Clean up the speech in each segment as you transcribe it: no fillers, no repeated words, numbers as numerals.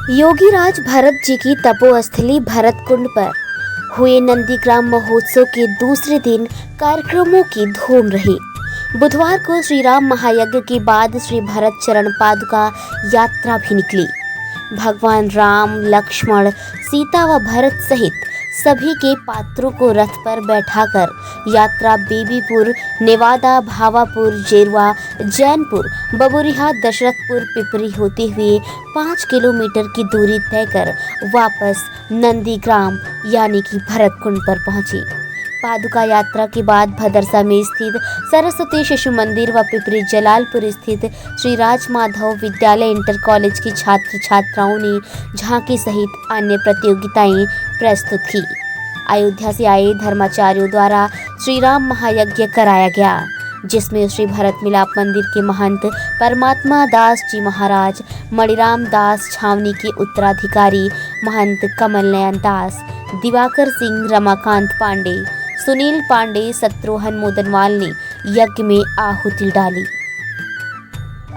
योगीराज भरत जी की तपोस्थली भरतकुंड पर हुए नंदीग्राम महोत्सव के दूसरे दिन कार्यक्रमों की धूम रही। बुधवार को श्री राम महायज्ञ के बाद श्री भरत चरण पादुका यात्रा भी निकली। भगवान राम, लक्ष्मण, सीता व भरत सहित सभी के पात्रों को रथ पर बैठाकर यात्रा बेबीपुर, नेवादा, भावापुर, जेरवा, जैनपुर, बबुरिहा, दशरथपुर, पिपरी होते हुए 5 किलोमीटर की दूरी तय कर वापस नंदीग्राम यानी कि भरतकुंड पर पहुंची। पादुका यात्रा के बाद भदरसा में स्थित सरस्वती शिशु मंदिर व पिपरी जलालपुर स्थित श्री राज माधव विद्यालय इंटर कॉलेज की छात्र छात्राओं ने झांकी सहित अन्य प्रतियोगिताएं प्रस्तुत की। अयोध्या से आए धर्माचार्यों द्वारा श्री राम महायज्ञ कराया गया, जिसमें श्री भरत मिलाप मंदिर के महंत परमात्मा दास जी महाराज, मणिराम दास छावनी के उत्तराधिकारी महंत कमल नयन दास, दिवाकर सिंह, रमाकांत पांडे, सुनील पांडे, शत्रुघ्न मोदनवाल ने यज्ञ में आहुति डाली।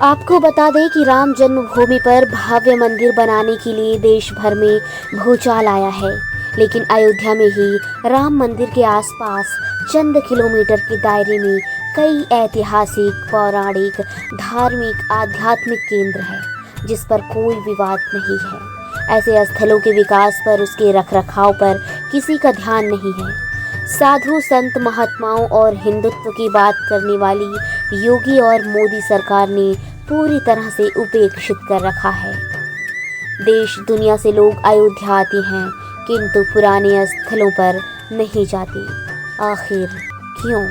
आपको बता दें कि राम जन्मभूमि पर भव्य मंदिर बनाने के लिए देश भर में भूचाल आया है, लेकिन अयोध्या में ही राम मंदिर के आसपास चंद किलोमीटर के दायरे में कई ऐतिहासिक, पौराणिक, धार्मिक, आध्यात्मिक केंद्र हैं, जिस पर कोई विवाद नहीं है। ऐसे स्थलों के विकास पर, उसके रखरखाव पर किसी का ध्यान नहीं है। साधु संत, महात्माओं और हिंदुत्व की बात करने वाली योगी और मोदी सरकार ने पूरी तरह से उपेक्षित कर रखा है। देश दुनिया से लोग अयोध्या आते हैं, किंतु पुराने स्थलों पर नहीं जाते। आखिर क्यों?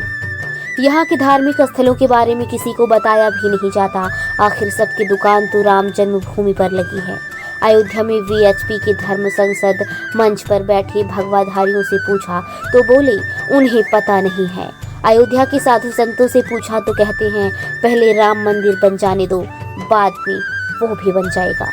यहाँ के धार्मिक स्थलों के बारे में किसी को बताया भी नहीं जाता। आखिर सबकी दुकान तो राम जन्मभूमि पर लगी है। अयोध्या में वीएचपी के धर्म संसद मंच पर बैठे भगवाधारियों से पूछा तो बोले उन्हें पता नहीं है। अयोध्या के साधु संतों से पूछा तो कहते हैं पहले राम मंदिर बन जाने दो, बाद में वो भी बन जाएगा।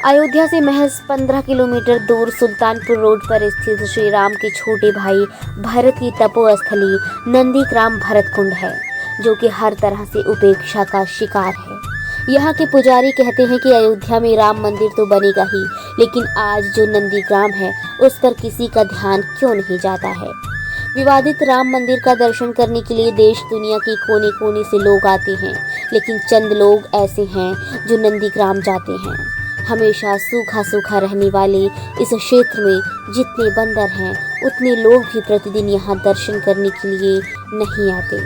अयोध्या से महज 15 किलोमीटर दूर सुल्तानपुर रोड पर स्थित श्री राम के छोटे भाई भरत की तपोस्थली नंदीग्राम भरतकुंड है, जो कि हर तरह से उपेक्षा का शिकार है। यहाँ के पुजारी कहते हैं कि अयोध्या में राम मंदिर तो बनेगा ही, लेकिन आज जो नंदीग्राम है उस पर किसी का ध्यान क्यों नहीं जाता है। विवादित राम मंदिर का दर्शन करने के लिए देश दुनिया के कोने कोने से लोग आते हैं, लेकिन चंद लोग ऐसे हैं जो नंदीग्राम जाते हैं। हमेशा सूखा सूखा रहने वाले इस क्षेत्र में जितने बंदर हैं, उतने लोग भी प्रतिदिन यहाँ दर्शन करने के लिए नहीं आते।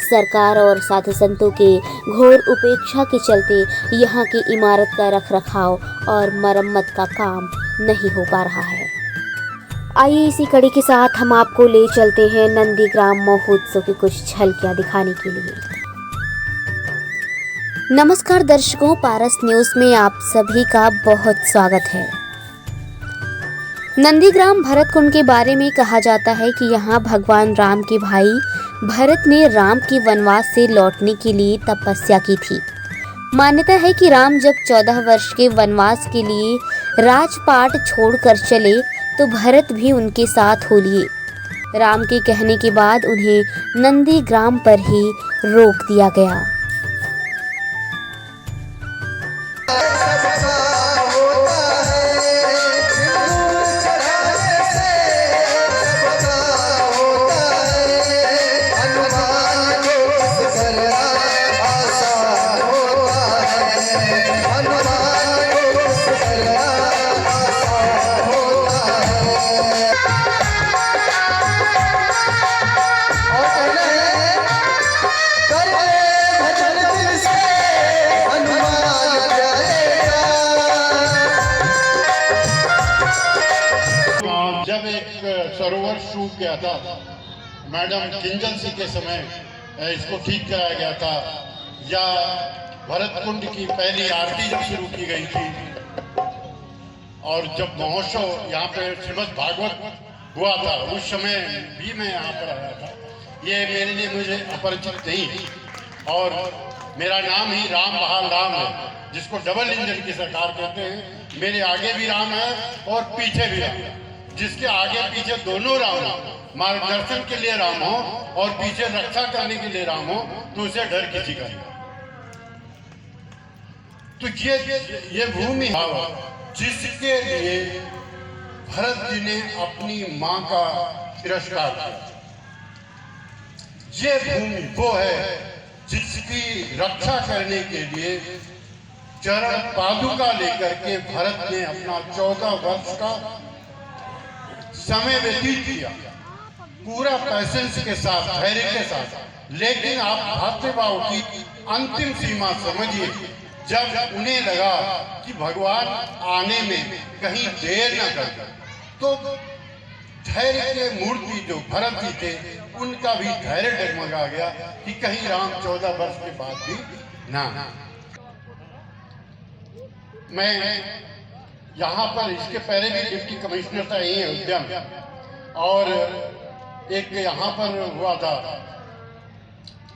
सरकार और साधु संतों के घोर उपेक्षा के चलते यहाँ की इमारत का रखरखाव और मरम्मत का काम नहीं हो पा रहा है। आइए इसी कड़ी के साथ हम आपको ले चलते हैं नंदीग्राम महोत्सव की कुछ झलकियाँ दिखाने के लिए। नमस्कार दर्शकों, पारस न्यूज में आप सभी का बहुत स्वागत है। नंदीग्राम भरतकुंड के बारे में कहा जाता है कि यहाँ भगवान राम के भाई भरत ने राम के वनवास से लौटने के लिए तपस्या की थी। मान्यता है कि राम जब 14 वर्ष के वनवास के लिए राजपाट छोड़कर चले तो भरत भी उनके साथ हो लिए। राम के कहने के बाद उन्हें नंदीग्राम पर ही रोक दिया गया। जब एक सरोवर सूख गया था, मैडम किंजल सिंह के समय इसको ठीक कराया गया था, या भरतकुंड की पहली आरती जब शुरू की गई थी, और जब महोत्सव यहाँ पे श्रीमद् भागवत हुआ था, उस समय भी मैं यहाँ पर आया था। ये मेरे लिए मुझे अपरिचित नहीं, और मेरा नाम ही राम बहाल राम है, जिसको डबल इंजन की सरकार कहते हैं। मेरे आगे भी राम है और पीछे भी राम है। जिसके आगे पीछे दोनों राम हो, मार्गदर्शन के लिए राम हो और पीछे रक्षा करने के लिए राम हो, तो उसे डर किसी का नहीं। तो ये भूमि भाव जिसके लिए भरत जी ने अपनी मां का तिरस्कार किया। ये भूमि वो है जिसकी रक्षा करने के लिए चरण पादुका लेकर के भरत ने अपना 14 वर्ष का समय व्यतीत किया, पूरा पैसेंस के साथ, धैर्य के साथ। लेकिन आप भक्तिभाव की अंतिम सीमा समझिए, जब उन्हें लगा कि भगवान आने में कहीं देर न कर, तो धैर्य के मूर्ति जो भरत जी थे उनका भी धैर्य डगमगा गया कि कहीं राम 14 वर्ष के बाद भी ना। मैं यहाँ पर इसके पहले भी डिप्टी कमिश्नर था यही अयोध्या में, और एक यहाँ पर हुआ था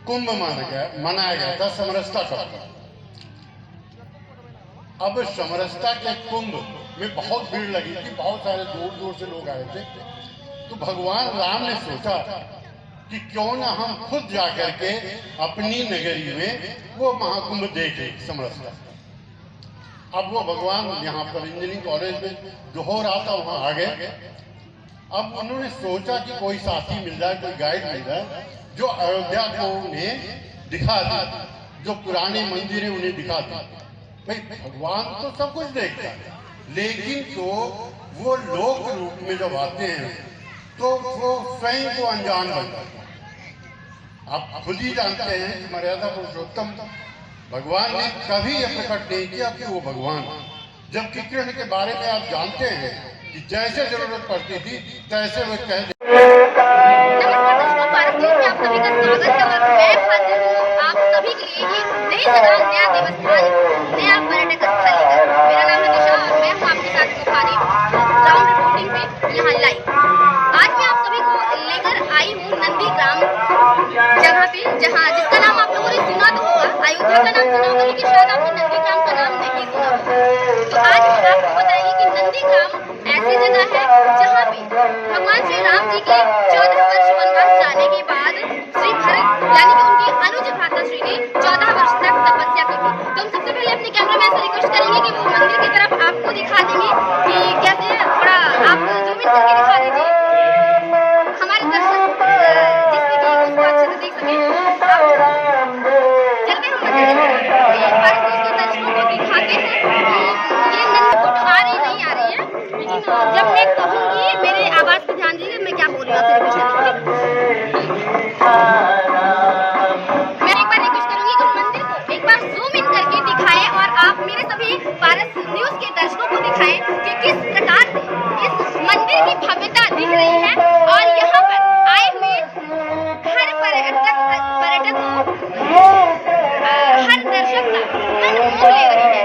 कुंभ मनाया गया था समरसता का। अब समरसता के कुंभ में बहुत भीड़ लगी थी, बहुत सारे दूर दूर से लोग आए थे। तो भगवान राम ने सोचा कि क्यों ना हम खुद जाकर के अपनी नगरी में वो महाकुंभ देखें, समरसता। अब वो भगवान यहाँ पर इंजीनियरिंग कॉलेज में जो हो रहा था वहाँ आ गए। अब उन्होंने सोचा कि कोई साथी मिल जाए, कोई गाइड मिल जाए जो अयोध्या को उन्हें दिखा दे, जो पुराने मंदिर है उन्हें दिखा दे। भाई भगवान तो सब कुछ देखता है, लेकिन तो वो लोक रूप में जब आते हैं तो वो स्वयं को अनजान बन जाते हैं। आप खुद ही जानते हैं कि मर्यादा पुरुषोत्तम भगवान ने कभी यह प्रकट नहीं किया कि वो भगवान, जबकि कृष्ण के बारे में आप जानते हैं कि जैसे जरूरत पड़ती थी तैसे वे कह दे। नमस्कार दोस्तों, भारत न्यूज़ में आप सभी का स्वागत है और मैं हाजिर हूँ आप सभी के लिए एक नई जगह, नया देवस्थान, नया पर्यटक स्थल लेकर। मेरा नाम है दिशा और मैं हूँ आपके साथ बुखारी ग्राउंड रिपोर्टिंग पे यहाँ लाइव। आज मैं आप सभी को लेकर आई हूँ नंदी ग्राम जगह पे, जहाँ जिसका नाम आप लोगों ने सुना तो होगा, अयोध्या का नाम सुना होगा, लेकिन शायद आपने नंदी ग्राम का नाम नहीं सुना होगा। तो आज हम आपको बताएंगे कि नंदी ग्राम ऐसी जगह है जहाँ पे भगवान श्री राम जी के 14 वर्ष वनवास जाने के बाद श्री भरत यानी कि उनके अनुज भ्राताश्री ने 14 वर्ष तक तपस्या की थी। तो हम सबसे पहले अपने कैमरामैन से रिक्वेस्ट करेंगे कि वो मंदिर की तरफ आपको दिखा देंगे कि कैसे है, थोड़ा आप जूम इन करके दिखा दीजिए, हमारे दर्शक जिससे कि उसको अच्छे से देख सकें। चलते हम मंदिर भारत न्यूज़ के दर्शकों को दिखाते हैं कि ये नंदी फोटो आ रही नहीं आ रही है, लेकिन जब मैं कहूँगी मेरे आवाज पे ध्यान दीजिए, मैं क्या बोल रही हूँ मैं एक बार रिक्वेस्ट करूंगी कि मंदिर को एक बार जूम इन करके दिखाएं और आप मेरे सभी भारत न्यूज़ के दर्शकों को दिखाएं कि किस प्रकार से इस मंदिर की भव्यता दिख रही है और यहाँ पर आए हुए हर पर्यटक हर दर्शक का मन मोह ले रही है।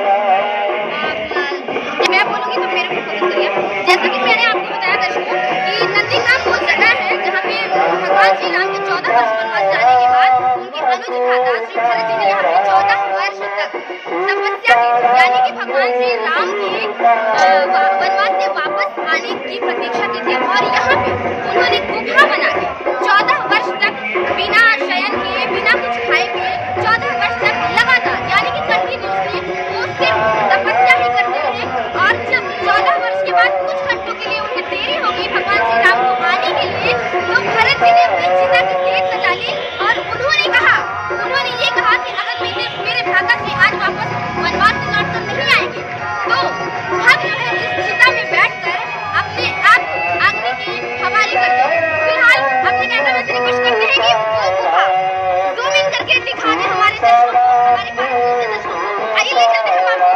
मैं बोलूंगी तो मेरे को फोकस करिए। जैसा कि मैंने आपको बताया दर्शकों कि नंदी ग्राम वो जगह है जहाँ पे भगवान श्री राम के 14 वर्ष वनवास जाने के बाद उनके अनुज भ्राता श्री भरत जी ने यहाँ पे 14 वर्ष तक तपस्या की, यानी कि भगवान श्री राम के वनवास से वापस आने की प्रतीक्षा की थी। और यहाँ पे उन्होंने गुफा बना के 14 वर्ष तक बिना शयन किए, बिना कुछ खाए पिए 14 वर्ष तक लगातार यानी कि कंटिन्यूसली वो सिर्फ तपस्या ही करते रहे। और जब 14 वर्ष के बाद कुछ घंटों के लिए उन्हें देरी हो गई भगवान श्री राम को आने के लिए, तो भरत जी ने अपनी चिता की सेज सजा ली और उन्होंने ये कहा कि अगर मेरे भ्राता श्री आज वापस वनवास से लौट कर नहीं आएंगे तो हम जो है इस चिता में बैठकर अपने आप को अग्नि के हवाले कर देंगे। फिलहाल अपने कैमरामैन से रिक्वेस्ट करते हैं कि वो गुफा जूम इन करके दिखा दे हमारे दर्शकों को, हमारे भारत न्यूज़ के दर्शकों को। आइए ले चलते हैं हम आपको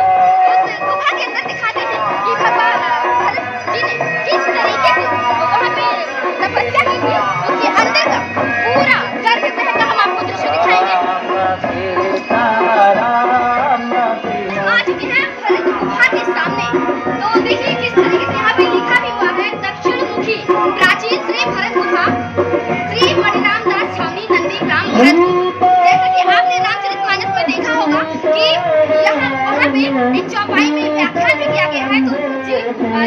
उस गुफा के अंदर दिखाते हैं कि भगवान भरत जी ने किस तरीके से वहाँ पे तपस्या की थी। उसके अंदर का पूरा गर्भ गृह का हम आपको दृश्य दिखाएंगे। आ चुके हैं भरत गुफा के सामने। तो देखिए किस तरीके से यहाँ पे लिखा भी हुआ है, दक्षिण मुखी प्राचीन श्री भरत गुफा, श्री मणिराम दास छावनी नंदी ग्राम भरतपुर। जैसा कि आपने रामचरितमानस में देखा होगा कि यहाँ वहाँ पे एक चौपाई में व्याख्यान भी किया गया है। तो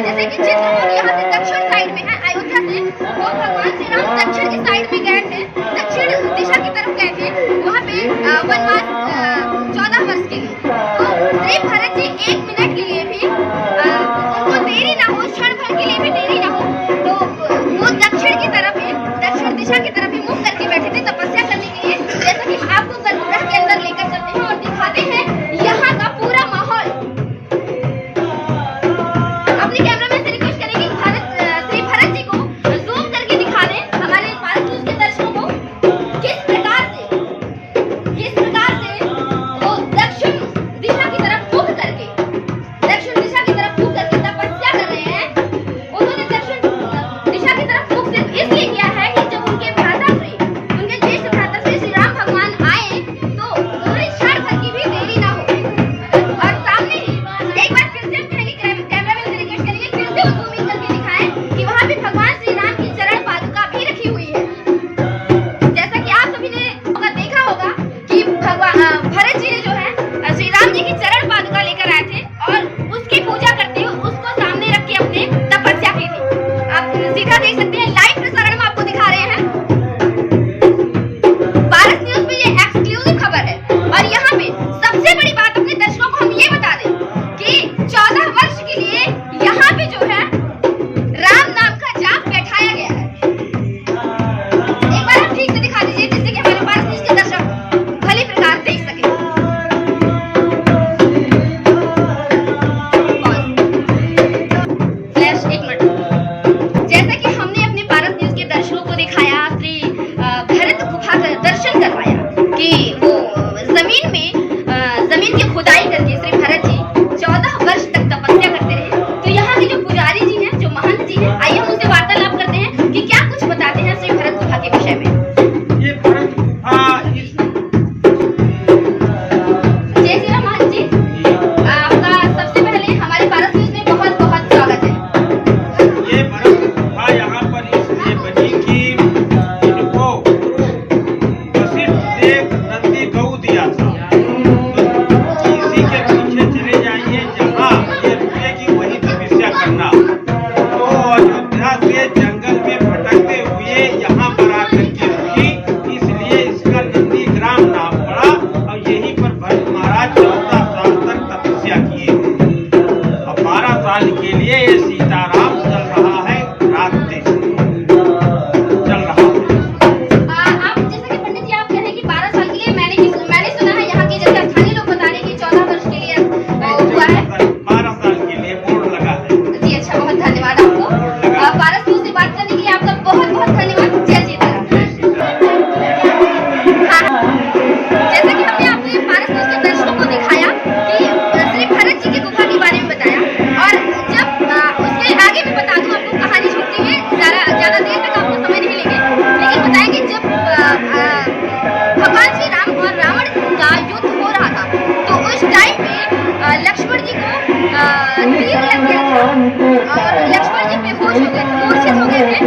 जैसे कि चित्रकूट यहाँ से दक्षिण साइड में है अयोध्या से, तो भगवान श्री राम दक्षिण की साइड में गए थे, दक्षिण दिशा की तरफ गए थे, वहाँ पे वनवास 14 वर्ष के लिए। तो श्री भरत जी 1 मिनट के लिए भी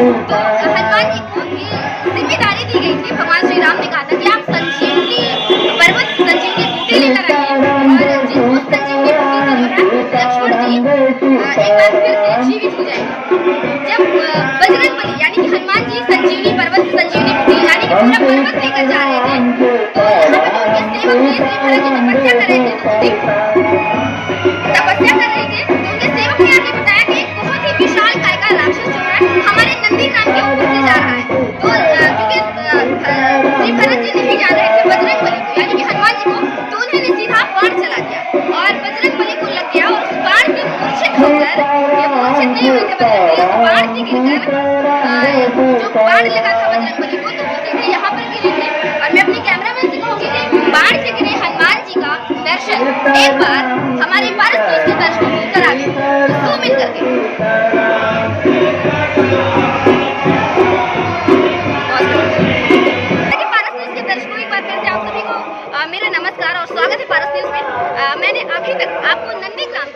तो हनुमान जी को ये जिम्मेदारी दी गई थी। भगवान श्री राम ने कहा था कि आप संजीवनी पर्वत संजीवनी बूटी लेकर आइए, और जिस उस संजीवनी बूटी से जो है लक्ष्मण जी एक बार फिर से जीवित हो जाएंगे। जब बजरंग बली यानी कि हनुमान जी संजीवनी पर्वत संजीवनी बूटी यानी कि पूरा पर्वत लेकर जा रहे थे, तो यहाँ पर उनके सेवक ने श्री भरत जी तपस्या कर रहे थे, तपस्या कर रहे थे, तो उनके सेवक ने आके बताया कि एक बहुत ही विशाल काय का राक्षस जो है हमारे नंदी ग्राम के ऊपर से जा रहा है। तो क्योंकि श्री भरत जी नहीं जा रहे थे बजरंग बली को यानी कि हनुमान जी को, तो उन्होंने सीधा बाण चला दिया और बजरंग बली को लग गया, और उस बाण से मूर्छित होकर, ये मूर्छित नहीं हुए थे बजरंग बली, उस बाण से गिरकर जो बाण लगा था बजरंग बली को, तो वो सीधे यहाँ पर गिरे थे। और मैं अपने कैमरामैन से कहूँगी कि बाण से गिरे हनुमान जी का दर्शन एक बार हमारे पारस न्यूज के दर्शकों को करा दें, जूम इन करके। पारस न्यूज के दर्शकों, एक बार फिर से आप सभी को मेरा नमस्कार और स्वागत है पारस न्यूज में। मैंने अभी तक आपको नंदीग्राम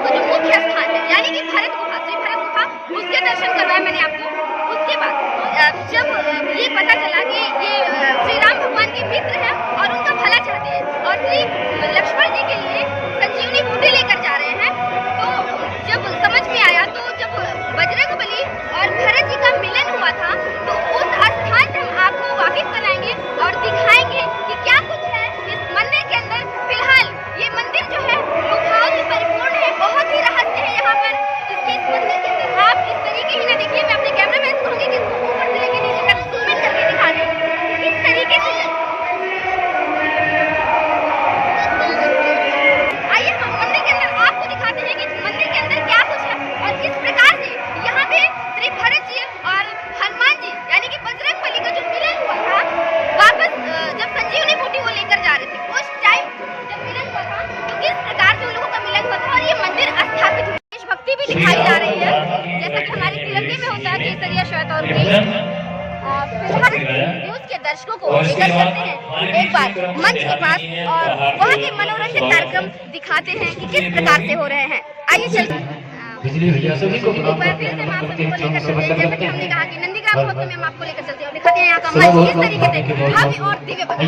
का जो मुख्य स्थान है यानी कि भरत गुफा, श्री भरत गुफा, उसके दर्शन करवाए मैंने आपको। उसके बाद जब ये पता चला कि ये श्री राम भगवान के मित्र हैं और उनका भला चाहते हैं और श्री लक्ष्मण जी के लिए संजीवनी बूटी लेकर जा रहे हैं, तो जब समझ में आया, तो जब बजरंग बली और भरत जी का मिलन हुआ था, तो उस स्थान से हम आपको वाकिफ कराएंगे और दिखाएंगे कि क्या कुछ है इस मंदिर के अंदर। फिलहाल ये मंदिर जो है गुफाओं से परिपूर्ण है, बहुत ही रहस्य है यहाँ पर इस मंदिर के अंदर। आप इस तरीके ही ना देखिए, मैं अपने कैमरामैन से कहूँगी कि इसको ऊपर से लेके नीचे तक जूम इन करके दिखा दें इस तरीके से। आइए हम मंदिर के अंदर आपको दिखाते हैं कि मंदिर के अंदर क्या कुछ है और किस प्रकार से यहाँ पे श्री भरत जी और हनुमान जी यानी कि बजरंग बली का जो मिलन हुआ था, वापस जब संजीवनी बूटी वो लेकर जा रहे थे, उस टाइम जब मिलन हुआ था, तो किस प्रकार से उन लोगों का मिलन हुआ था और ये मंदिर स्थापित हुआ। देशभक्ति भी दिखाई जा रही है, जैसा कि हमारे तिरंगे में होता है केसरिया श्वेत और पीला। फिलहाल न्यूज के दर्शकों को लेकर चलते हैं एक बार मंच के पास और वहाँ के मनोरंजक कार्यक्रम दिखाते हैं कि किस प्रकार से हो रहे हैं। आइए चलते हैं। एक बार फिर से हम आप सभी को लेकर चलते हैं, जैसा कि हमने कहा कि नंदीग्राम महोत्सव में हम आपको लेकर चलते हैं और दिखाते हैं यहाँ का मंच किस तरीके से भव्य और दिव्य बना है।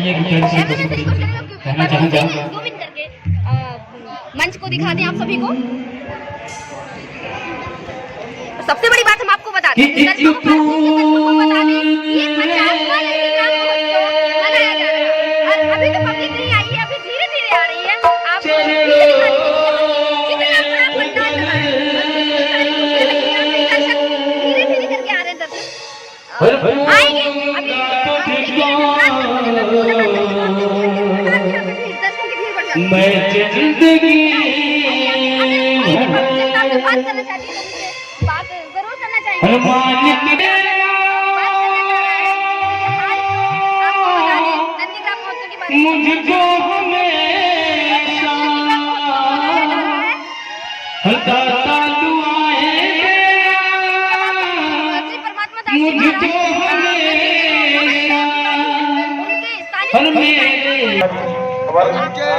जूम इन करके मंच को दिखा दें आप सभी को। सबसे बड़ी बात हम आपको बता दें, दर्शकों को बता दें, ये 50वां नंदीग्राम महोत्सव मनाया जा रहा है और अभी तो पब्लिक नहीं आई है, अभी धीरे धीरे आ रही है। आप पीछे दिखा दीजिए कितना बड़ा पंडाल लगा है, दर्शक धीरे धीरे करके आ रहे हैं, दर्शक आएंगे अभी। दर्शकों की भीड़ बढ़ जाती है। बात करना चाहती है, बात जरूर करना चाहेंगे। नंदीग्राम महोत्सव की श्री परमात्मा दास जी उनके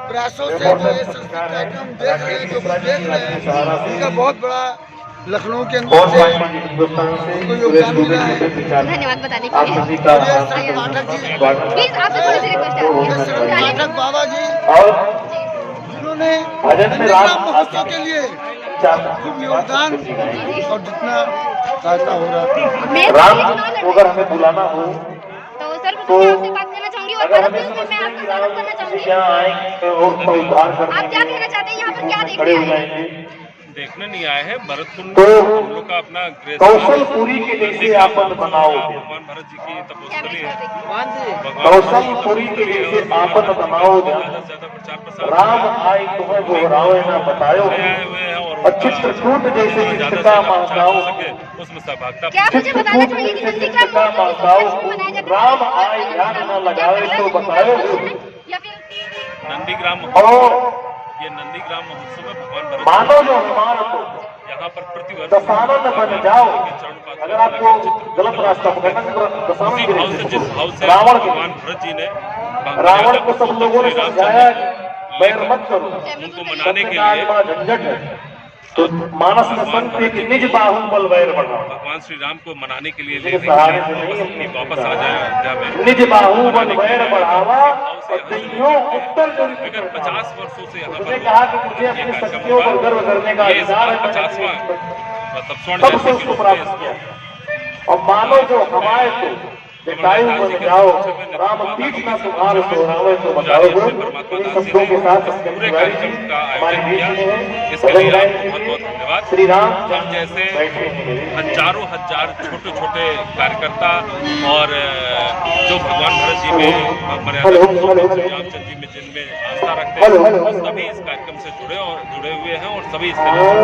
प्रयासों से जो ये संस्कृत कार्यक्रम देख रहे हैं, जो देख रहे हैं, उनका बहुत बड़ा लखनऊ के अंदर से उनको योगदान मिला है। धन्यवाद बताने के लिए। पाठक जी, प्लीज आपसे थोड़ी सी रिक्वेस्ट है, पाठक बाबा जी, जिन्होंने नंदीग्राम महोत्सव के लिए खूब योगदान और जितना सहायता हो रहा है। अगर हमें बुलाना हो तो सर्वप्रथम मैं आपसे बात करना चाहूंगी और भारत न्यूज में मैं आपका स्वागत करना चाहूंगी। आप क्या कहना चाहते हैं, यहाँ पर क्या देख रहे हैं? देखने नहीं आए हैं, भरत कुंड हम लोग का अपना कौशलपुरी के जैसे आपन बनाओ, भगवान भरत जी की तपस्या है। कौशलपुरी के जैसे आपन बनाओ, ज्यादा प्रचार प्रसार राम आई तुम्हें दोहराओ न बताओ, हुए हैं और और चित्रकूट जैसे चित्रका महकाओ, उसमें सहभागिता। क्या मुझे बताना चाहिए कि नंदीग्राम महोत्सव राम आई ध्यान न लगाए तो बताओ, या फिर नंदीग्राम और ये नंदीग्राम महोत्सव में भगवान भरत मानो जो हमारा तो यहाँ पर प्रतिवर्ष दशानन बन जाओ। अगर आपको गलत रास्ता पकड़ना जिस भाव से रावण भगवान भरत जी ने रावण को सब लोगों ने समझाया बैर मत करो, उनको मनाने के लिए झंझट है, तो मानस में संत एक निज बाहुबल वैर बढ़ा, भगवान श्री राम को मनाने के लिए लेकिन लेने सहारे के से लिए नहीं वापस आ जाए अयोध्या में। निज बाहुबल वैर बढ़ावा और दैयों उत्तर जन की विगत 50 वर्षों से यहाँ उसने पर कहा कि मुझे अपनी शक्तियों पर गर्व करने का ये इस अधिकार बार है, 50वां मतलब स्वर्ण तब जयंती से के उसको रूप में प्राप्त किया। और मानो जो हमारे तो जटायु बन जाओ, राम तीज न तुम्हारे सोहावे तो बताओ जो इन शब्दों के साथ पूरे कार्यक्रम का हमारे आयोजन बीच किया, में है। इसके लिए आपको बहुत बहुत धन्यवाद। श्री राम हम जैसे बैठे हैं। हजारों हजार छोटे छोटे कार्यकर्ता और जो भगवान भरत जी में मर्यादा पुरुषोत्तम श्री रामचंद्र जी में जिनमें आस्था रखते हैं, वो सभी इस कार्यक्रम से जुड़े हुए हैं और सभी इससे जी बहुत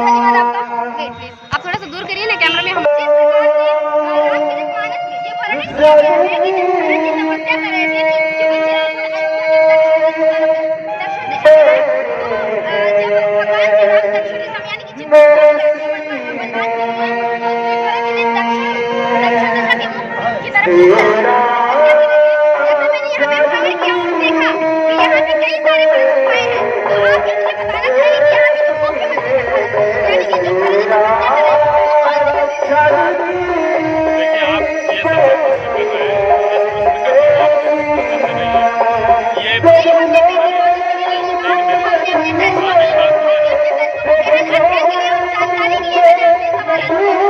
धन्यवाद आपका। वेट प्लीज, आप थोड़ा सा दूर करिए ना कैमरा में। हम जिस प्रकार से रामचरितमानस में ये वर्णन किया गया है कि जब भरत जी तपस्या कर रहे थे, क्योंकि चिरंतन दक्षिण दिशा में है, तो जब भगवान श्री राम दक्षिण दिशा में यानी कि जिन वनवास के लिए तो श्री भरत जी ने दक्षिण दिशा के मुख की तरफ तपस्या की थी। जैसे मैंने यहाँ पे भ्रमण किया और देखा कि यहाँ पे कई सारे मंदिर पाए हैं, तो आप ये मुझे बताना चाहिए कि यहाँ पे जो मुख्य मंदिर है भारत का, यानी कि जो भरत जी तपस्या कर रहे हैं, वो कौन से मंदिर है? देखिए आप ये सब जो प्रश्न कर रहे हैं, इस प्रश्न का जवाब देने नहीं है। ये नहीं, हमने पहले बात की नहीं, हमने अपने दर्शकों के लिए गहन अध्ययन के लिए और जानकारी के लिए मैंने आपसे सवाल किया।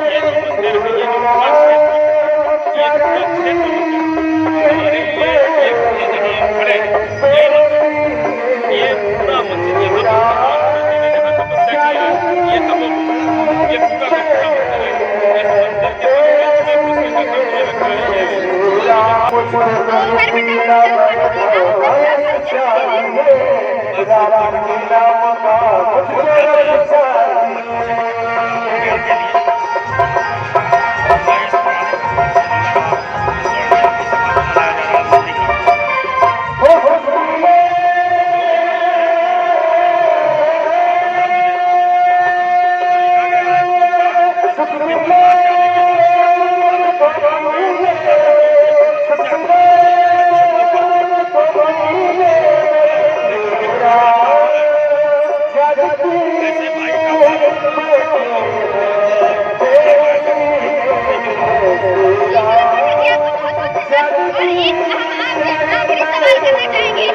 ये जो मंदिर है, ये जो पूरा क्षेत्र, ये पूरा क्षेत्र हमारे लिए ये जहाँ हम खड़े हैं, ये मंदिर, ये पूरा मंदिर यहाँ पर भगवान भरत जी ने जहाँ तपस्या की है, ये तपोवन, ये पूरा का पूरा मंदिर है। इस मंदिर के बीच में कृष्ण का कमरे रखा है। और एक हम आपसे आखिरी सवाल करना चाहेंगे